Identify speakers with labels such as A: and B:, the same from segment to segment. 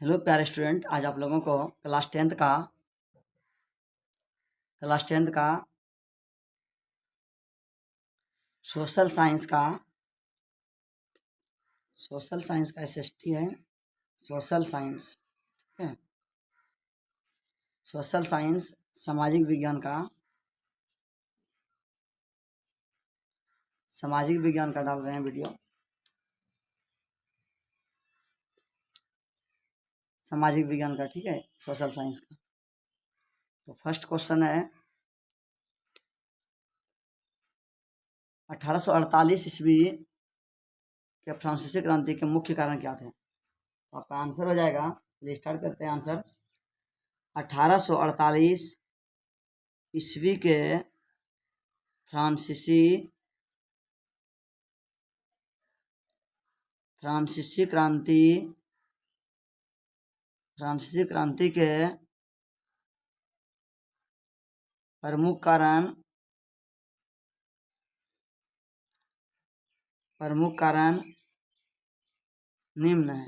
A: Hello प्यारे student, आज आप लोगों को क्लास टेंथ का सोशल साइंस का एसएसटी है। सोशल साइंस, ठीक है। सोशल साइंस सामाजिक विज्ञान का डाल रहे हैं वीडियो। सामाजिक विज्ञान का, ठीक है, सोशल साइंस का। तो फर्स्ट क्वेश्चन है 1848 ईस्वी के फ्रांसीसी क्रांति के मुख्य कारण क्या थे? तो आपका आंसर हो जाएगा, चलिए स्टार्ट करते हैं आंसर। 1848 ईस्वी के फ्रांसीसी क्रांति के प्रमुख कारण निम्न है।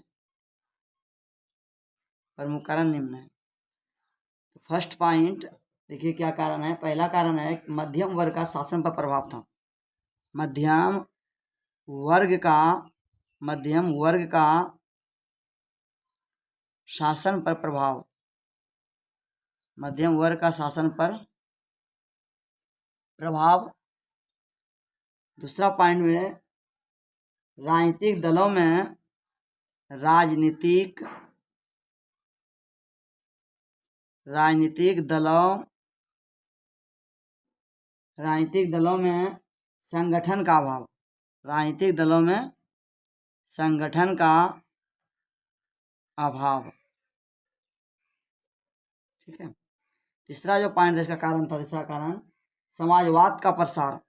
A: तो फर्स्ट पॉइंट देखिए क्या कारण है। पहला कारण है मध्यम वर्ग का शासन पर प्रभाव था। मध्यम वर्ग का शासन पर प्रभाव। मध्यम वर्ग का शासन पर प्रभाव। दूसरा पॉइंट में राजनीतिक दलों में संगठन का अभाव। राजनीतिक दलों में संगठन का अभाव, ठीक है। तीसरा जो पॉइंट इसका कारण था, तीसरा कारण समाजवाद का प्रसार।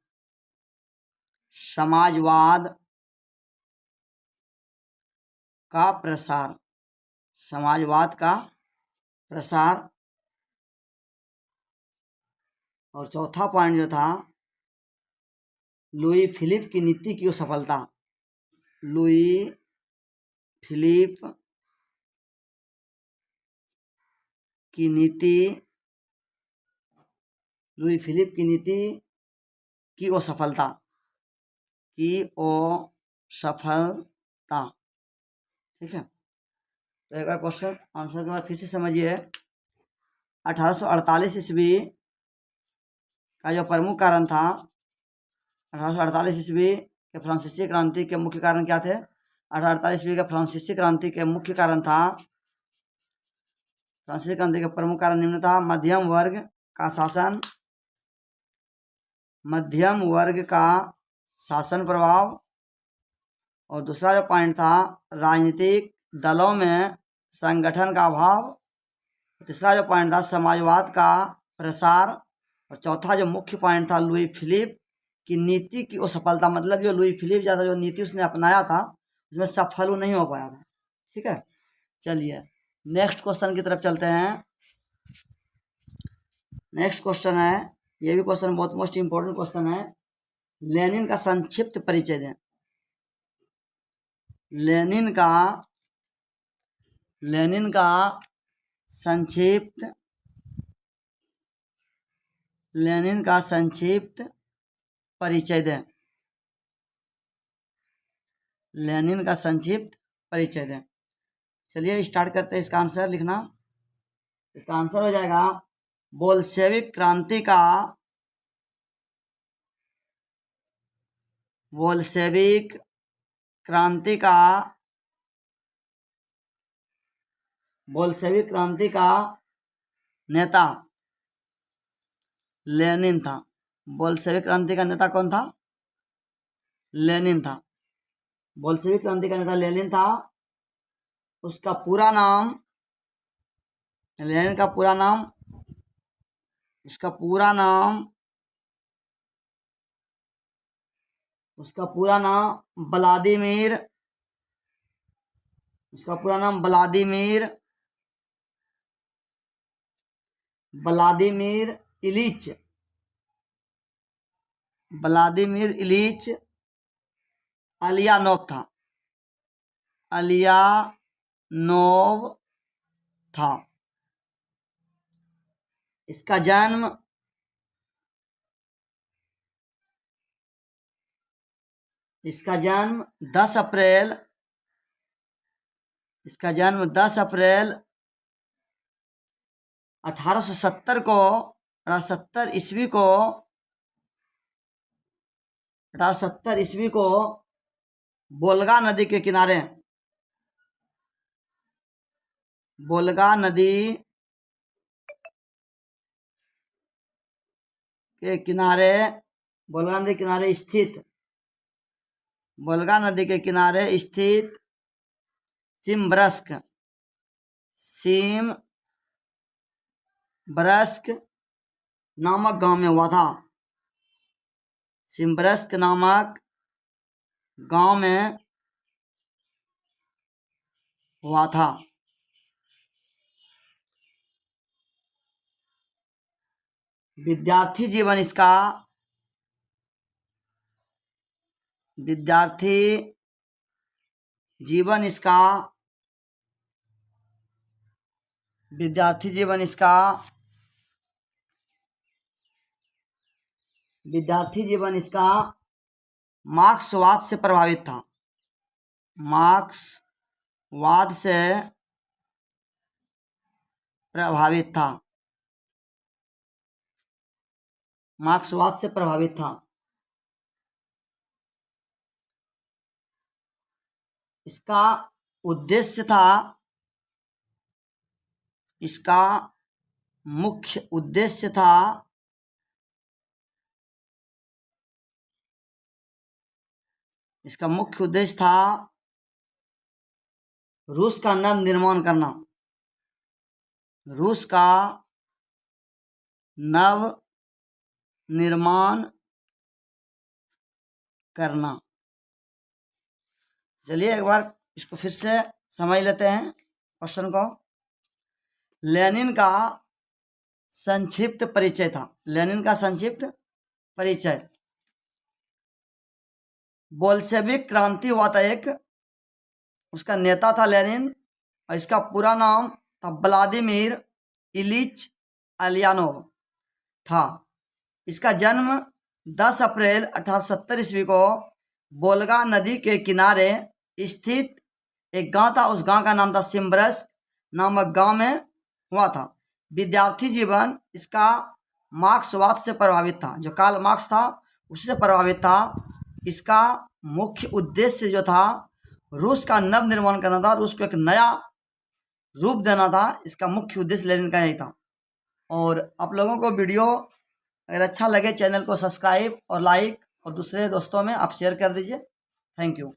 A: समाजवाद का प्रसार। और चौथा पॉइंट जो था लुई फिलिप की नीति की सफलता। लुई फिलिप की नीति की वो सफलता। ठीक है। तो एक बार क्वेश्चन आंसर के बाद फिर से समझिए। 1848 ईस्वी का जो प्रमुख कारण था, 1848 ईस्वी के फ्रांसीसी क्रांति के मुख्य कारण क्या थे? 1848 ईस्वी के फ्रांसीसी क्रांति के मुख्य कारण था, फ्रांसीसी क्रांति का प्रमुख कारण निम्न था। मध्यम वर्ग का शासन प्रभाव। और दूसरा जो पॉइंट था राजनीतिक दलों में संगठन का अभाव। तीसरा जो पॉइंट था समाजवाद का प्रसार। और चौथा जो मुख्य पॉइंट था लुई फिलिप की नीति की वो सफलता। मतलब जो लुई फिलिप ज्यादा जो नीति उसने अपनाया था उसमें सफल नहीं हो पाया था, ठीक है। चलिए नेक्स्ट क्वेश्चन की तरफ चलते हैं। नेक्स्ट क्वेश्चन है, ये भी क्वेश्चन बहुत मोस्ट इंपोर्टेंट क्वेश्चन है। लेनिन का संक्षिप्त परिचय दें। लेनिन का संक्षिप्त परिचय दें। लेनिन का संक्षिप्त परिचय दें। चलिए स्टार्ट करते हैं इसका आंसर लिखना। इसका आंसर हो जाएगा बोल्शेविक क्रांति का नेता लेनिन था। बोल्शेविक क्रांति का नेता कौन था? लेनिन था। बोल्शेविक क्रांति का नेता लेनिन था। उसका पूरा नाम, लेनिन का पूरा नाम, उसका पूरा नाम व्लादिमीर इलीच अलियानोव था। अलियानोव था। इसका जन्म 10 अप्रैल 1870 को 1870 ईस्वी को बोलगा नदी के किनारे बोलगा नदी के किनारे स्थित सिम्ब्रस्क नामक गांव में हुआ था। सिम्ब्रस्क नामक गांव में हुआ था। विद्यार्थी जीवन इसका मार्क्सवाद से प्रभावित था। मार्क्सवाद से प्रभावित था। इसका मुख्य उद्देश्य था रूस का नव निर्माण करना। चलिए एक बार इसको फिर से समझ लेते हैं क्वेश्चन को। लेनिन का संक्षिप्त परिचय बोल्शेविक क्रांति हुआ था उसका नेता था लेनिन, और इसका पूरा नाम था व्लादिमीर इलिच उलियानोव था। इसका जन्म 10 अप्रैल 1870 ईस्वी को बोलगा नदी के किनारे स्थित एक गांव था, उस गांव का नाम था सिम्ब्रस्क नामक गांव में हुआ था। विद्यार्थी जीवन इसका मार्क्सवाद से प्रभावित था, जो कार्ल मार्क्स था उससे प्रभावित था। इसका मुख्य उद्देश्य जो था रूस का नव निर्माण करना था, रूस को एक नया रूप देना था। इसका मुख्य उद्देश्य लेनिन का यही था। और आप लोगों को वीडियो अगर अच्छा लगे चैनल को सब्सक्राइब और लाइक और दूसरे दोस्तों में आप शेयर कर दीजिए। Thank you.